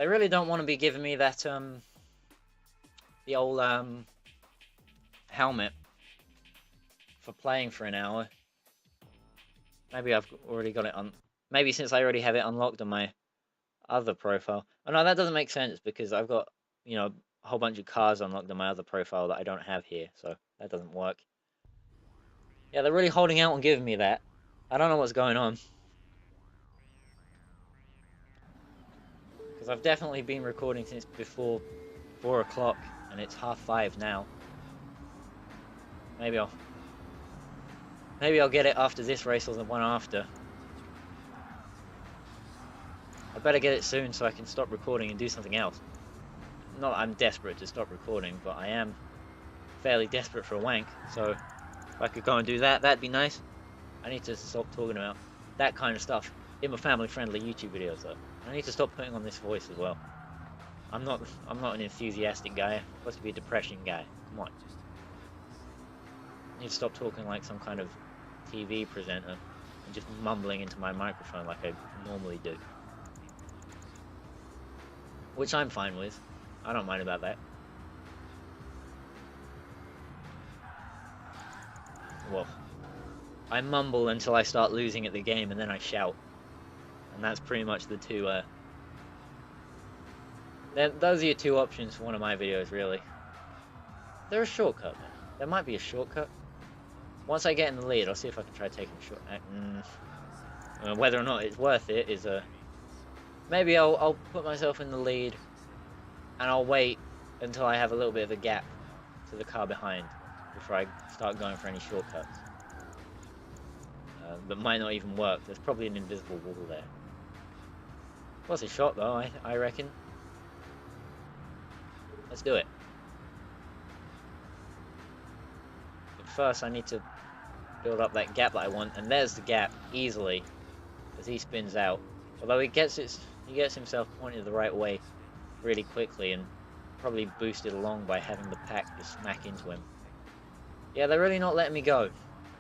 They really don't want to be giving me that, the old, helmet for playing for an hour. Maybe I've already got it on. Maybe since I already have it unlocked on my other profile. Oh no, that doesn't make sense because I've got, a whole bunch of cars unlocked on my other profile that I don't have here, so that doesn't work. Yeah, they're really holding out on giving me that. I don't know what's going on. Because I've definitely been recording since before 4 o'clock, and it's 5:30 now. Maybe I'll get it after this race or the one after. I better get it soon so I can stop recording and do something else. Not that I'm desperate to stop recording, but I am fairly desperate for a wank, so if I could go and do that, that'd be nice. I need to stop talking about that kind of stuff in my family-friendly YouTube videos, though. I need to stop putting on this voice as well. I'm not an enthusiastic guy. I'm supposed to be a depression guy. Come on. I need to stop talking like some kind of TV presenter and just mumbling into my microphone like I normally do. Which I'm fine with. I don't mind about that. Well, I mumble until I start losing at the game and then I shout. And that's pretty much the two, those are your two options for one of my videos, really. There's a shortcut there. There might be a shortcut. Once I get in the lead, I'll see if I can try taking a shortcut. Whether or not it's worth it is maybe I'll put myself in the lead and I'll wait until I have a little bit of a gap to the car behind before I start going for any shortcuts. That might not even work. There's probably an invisible wall there. What's a shot though, I reckon. Let's do it. But first I need to build up that gap that I want, and there's the gap easily as he spins out. Although he gets himself pointed the right way really quickly and probably boosted along by having the pack just smack into him. Yeah, they're really not letting me go.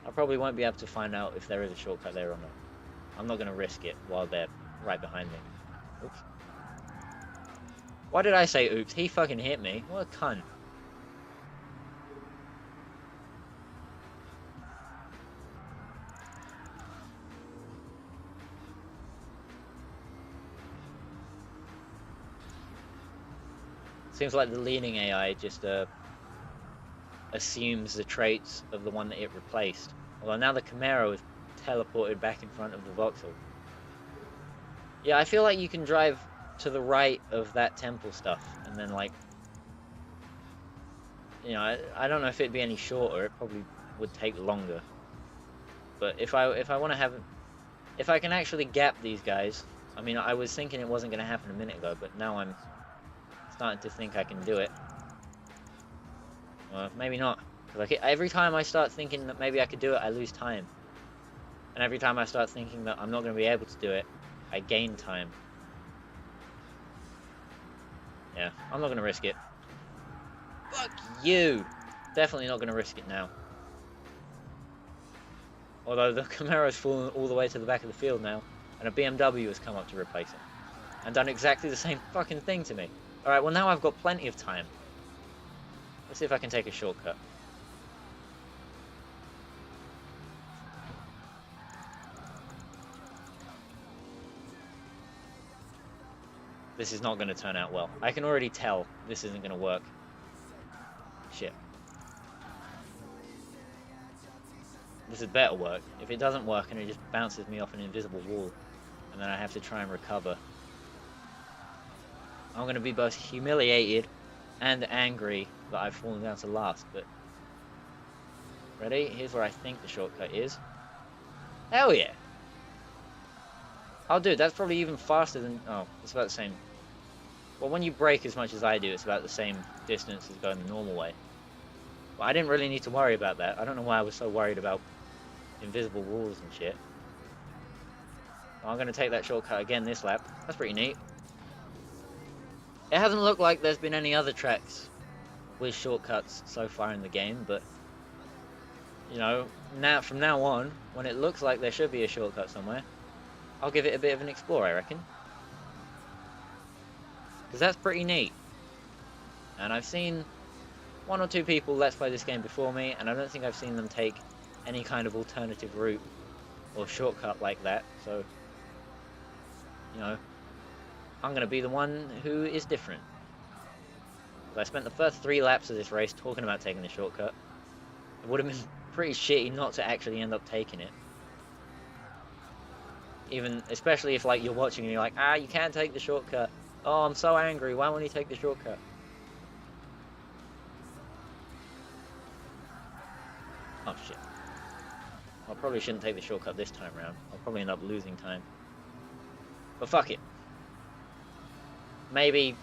I probably won't be able to find out if there is a shortcut there or not. I'm not going to risk it while they're right behind me. Oops. Why did I say oops? He fucking hit me. What a cunt. Seems like the leaning AI just assumes the traits of the one that it replaced. Although now the Camaro is teleported back in front of the Vauxhall. Yeah, I feel like you can drive to the right of that temple stuff, and then like, I don't know if it'd be any shorter. It probably would take longer. But if I want to have, if I can actually gap these guys, I mean, I was thinking it wasn't going to happen a minute ago, but now I'm starting to think I can do it. Maybe not. Like every time I start thinking that maybe I could do it, I lose time. And every time I start thinking that I'm not going to be able to do it, I gain time. Yeah, I'm not going to risk it. Fuck you! Definitely not going to risk it now. Although the Camaro's fallen all the way to the back of the field now, and a BMW has come up to replace it. And done exactly the same fucking thing to me. Alright, well now I've got plenty of time. Let's see if I can take a shortcut. This is not going to turn out well. I can already tell this isn't going to work. Shit. This had better work. If it doesn't work and it just bounces me off an invisible wall, and then I have to try and recover, I'm going to be both humiliated and angry that I've fallen down to last. But ready? Here's where I think the shortcut is. Hell yeah! Oh dude, that's probably even faster than... Oh, it's about the same. Well, when you brake as much as I do, it's about the same distance as going the normal way. But I didn't really need to worry about that. I don't know why I was so worried about invisible walls and shit. I'm going to take that shortcut again this lap. That's pretty neat. It hasn't looked like there's been any other tracks with shortcuts so far in the game, but now from now on, when it looks like there should be a shortcut somewhere, I'll give it a bit of an explore, I reckon. because that's pretty neat. And I've seen 1 or 2 people let's play this game before me, and I don't think I've seen them take any kind of alternative route or shortcut like that. So, you know, I'm going to be the one who is different. I spent the first 3 laps of this race talking about taking the shortcut. It would have been pretty shitty not to actually end up taking it. Even, especially if like you're watching and you're like, you can't take the shortcut. Oh, I'm so angry. Why won't he take the shortcut? Oh shit. I probably shouldn't take the shortcut this time around. I'll probably end up losing time. But fuck it. Maybe,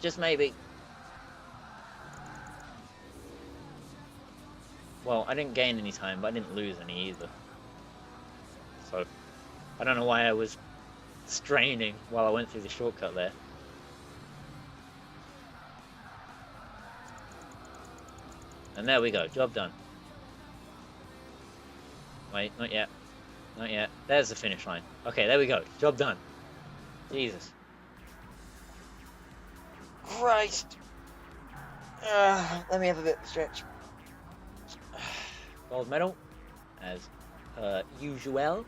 just maybe. Well, I didn't gain any time, but I didn't lose any either. So, I don't know why I was straining while I went through the shortcut there. And there we go, job done. Wait, not yet. Not yet. There's the finish line. Okay, there we go, job done. Jesus. Christ! Let me have a bit of a stretch. Gold medal, as per usual,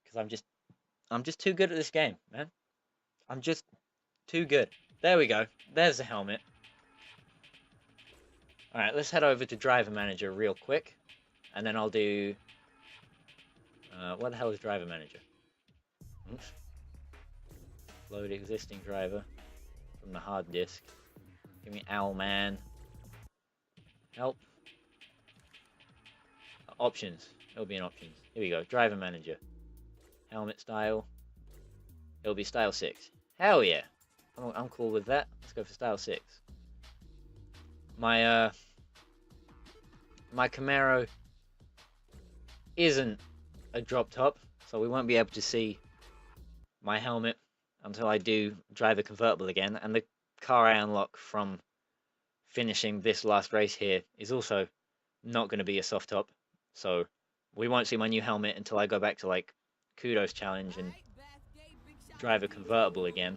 because I'm just too good at this game, man. I'm just too good. There we go. There's the helmet. Alright, let's head over to Driver Manager real quick, and then I'll do... what the hell is Driver Manager? Oops. Load existing driver from the hard disk. Give me Owlman. Help. Options. It'll be in options. Here we go. Driver Manager. Helmet style. It'll be style 6. Hell yeah. I'm cool with that. Let's go for style 6. My Camaro isn't a drop top, so we won't be able to see my helmet until I do drive a convertible again, and the car I unlock from finishing this last race here is also not going to be a soft top, so we won't see my new helmet until I go back to like Kudos Challenge and drive a convertible again.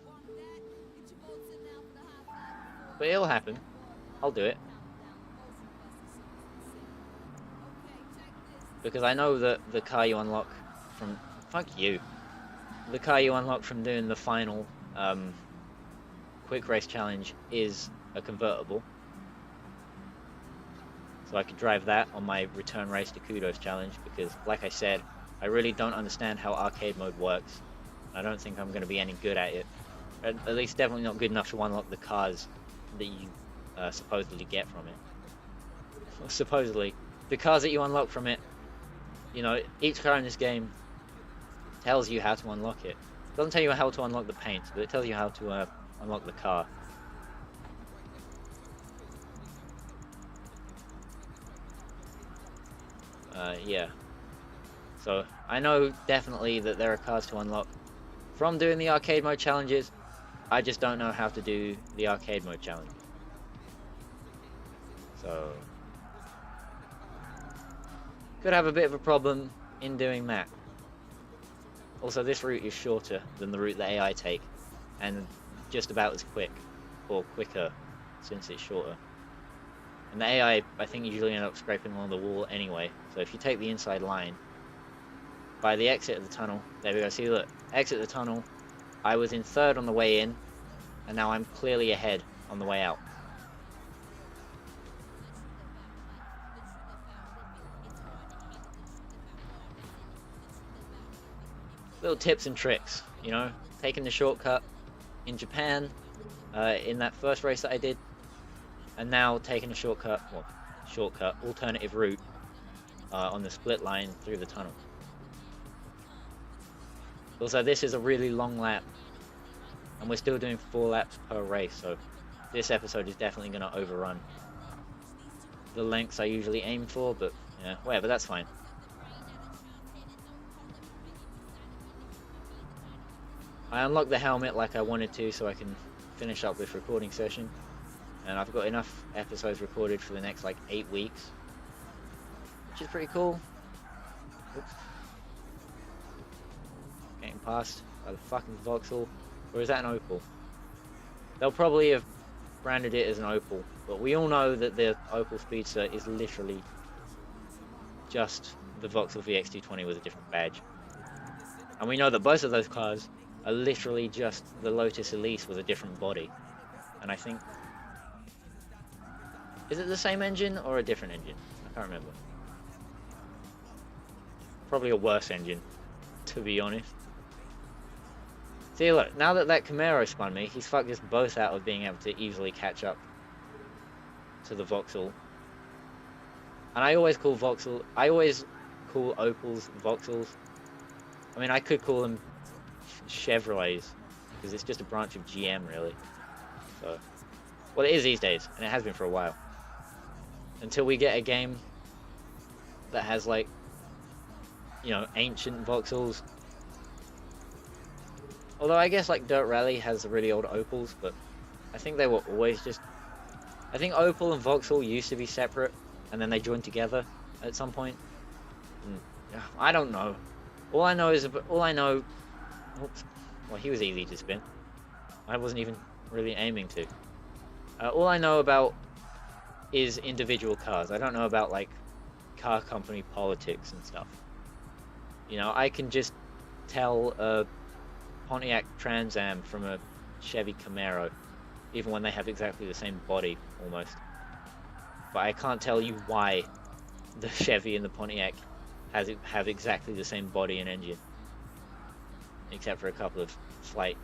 But it'll happen. I'll do it. Because I know that the car you unlock from... Fuck you. The car you unlock from doing the final quick race challenge is a convertible. So I could drive that on my return race to Kudos Challenge, because like I said, I really don't understand how arcade mode works. I don't think I'm going to be any good at it. At least definitely not good enough to unlock the cars that you supposedly get from it. Well, supposedly. The cars that you unlock from it, you know, each car in this game tells you how to unlock it. It doesn't tell you how to unlock the paint, but it tells you how to unlock the car. Yeah. So, I know definitely that there are cars to unlock from doing the arcade mode challenges. I just don't know how to do the arcade mode challenge. So, could have a bit of a problem in doing that. Also, this route is shorter than the route that AI take, and just about as quick, or quicker, since it's shorter. And the AI, I think, usually end up scraping along the wall anyway, so if you take the inside line, by the exit of the tunnel, there we go, see look, exit the tunnel, I was in third on the way in, and now I'm clearly ahead on the way out. Little tips and tricks, you know, taking the shortcut in Japan, in that first race that I did, and now taking a shortcut, alternative route on the split line through the tunnel. Also, this is a really long lap, and we're still doing 4 laps per race, so this episode is definitely going to overrun the lengths I usually aim for, but yeah, whatever, that's fine. I unlocked the helmet like I wanted to so I can finish up this recording session, and I've got enough episodes recorded for the next like 8 weeks, which is pretty cool. Oops. Getting past by the fucking Vauxhall. Or is that an Opel? They'll probably have branded it as an Opel, but we all know that the Opel Speedster is literally just the Vauxhall VX220 with a different badge. And we know that both of those cars are literally just the Lotus Elise with a different body. And I think... Is it the same engine or a different engine? I can't remember. Probably a worse engine, to be honest. See, look, now that Camaro spun me, he's fucked us both out of being able to easily catch up to the Vauxhall. And I always call Opels Vauxhalls. I mean, I could call them Chevrolets, because it's just a branch of GM, really. So, well, it is these days, and it has been for a while. Until we get a game that has, like, you know, ancient Vauxhalls. Although I guess, like, Dirt Rally has really old Opels, but I think they were always just... I think Opel and Vauxhall used to be separate, and then they joined together at some point. And, I don't know. All I know... Oops. Well, he was easy to spin. I wasn't even really aiming to. All I know about is individual cars. I don't know about, like, car company politics and stuff. You know, I can just tell a Pontiac Trans Am from a Chevy Camaro, even when they have exactly the same body, almost. But I can't tell you why the Chevy and the Pontiac have exactly the same body and engine, except for a couple of slight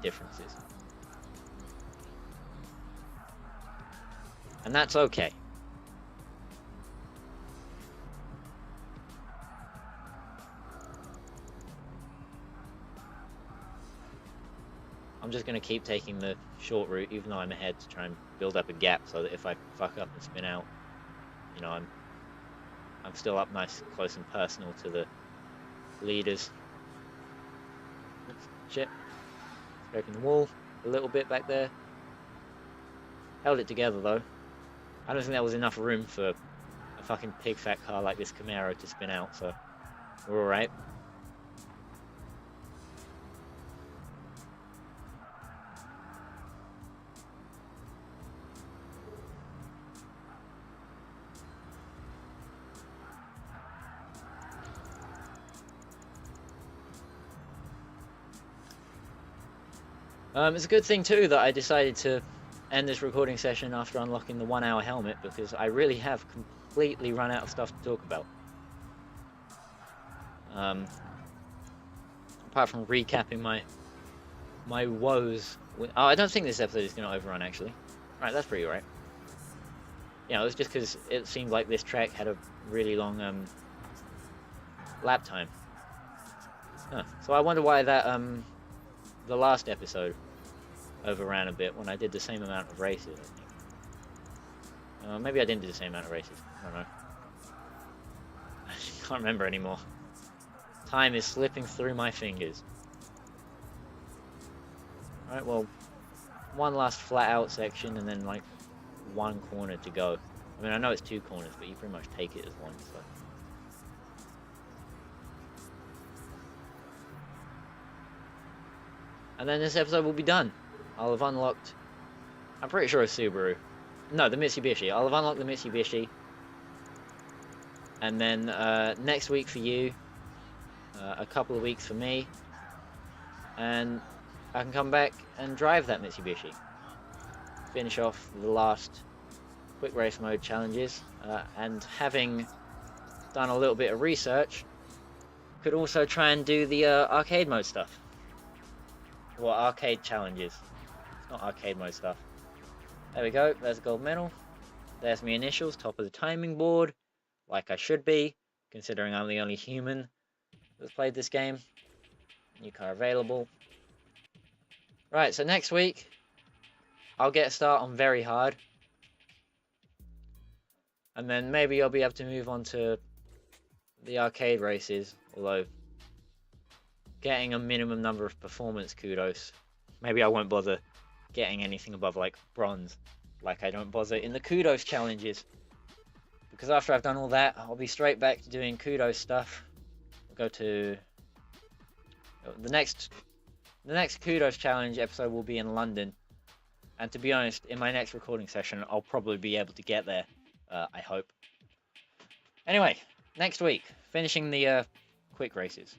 differences. And that's okay. I'm just going to keep taking the short route, even though I'm ahead, to try and build up a gap so that if I fuck up and spin out, you know, I'm still up nice, close and personal to the leaders. Oops, shit. Scraping the wall a little bit back there. Held it together though. I don't think there was enough room for a fucking pig fat car like this Camaro to spin out, so we're alright. It's a good thing too that I decided to end this recording session after unlocking the 1 hour helmet, because I really have completely run out of stuff to talk about. Apart from recapping my woes. Oh, I don't think this episode is going to overrun, actually. Right, that's pretty right. Yeah, it was just because it seemed like this track had a really long lap time. Huh. So I wonder why that the last episode overran a bit when I did the same amount of races, I think. Maybe I didn't do the same amount of races. I don't know. I can't remember anymore. Time is slipping through my fingers. Alright, well, one last flat out section and then like one corner to go. I mean, I know it's 2 corners, but you pretty much take it as one, so. And then this episode will be done. I'll have unlocked... I'm pretty sure a Subaru. No, the Mitsubishi. I'll have unlocked the Mitsubishi. And then next week for you. A couple of weeks for me. And I can come back and drive that Mitsubishi. Finish off the last quick race mode challenges. And having done a little bit of research, could also try and do the arcade mode stuff. Well, arcade challenges. It's not arcade mode stuff. There we go. There's a gold medal. There's my initials, top of the timing board. Like I should be, considering I'm the only human that's played this game. New car available. Right, so next week, I'll get a start on very hard. And then maybe I'll be able to move on to the arcade races, although getting a minimum number of performance kudos. Maybe I won't bother getting anything above like bronze, like I don't bother in the kudos challenges. Because after I've done all that, I'll be straight back to doing kudos stuff. I'll go to The next Kudos Challenge episode will be in London. And to be honest, in my next recording session, I'll probably be able to get there. I hope. Anyway, next week, finishing the quick races.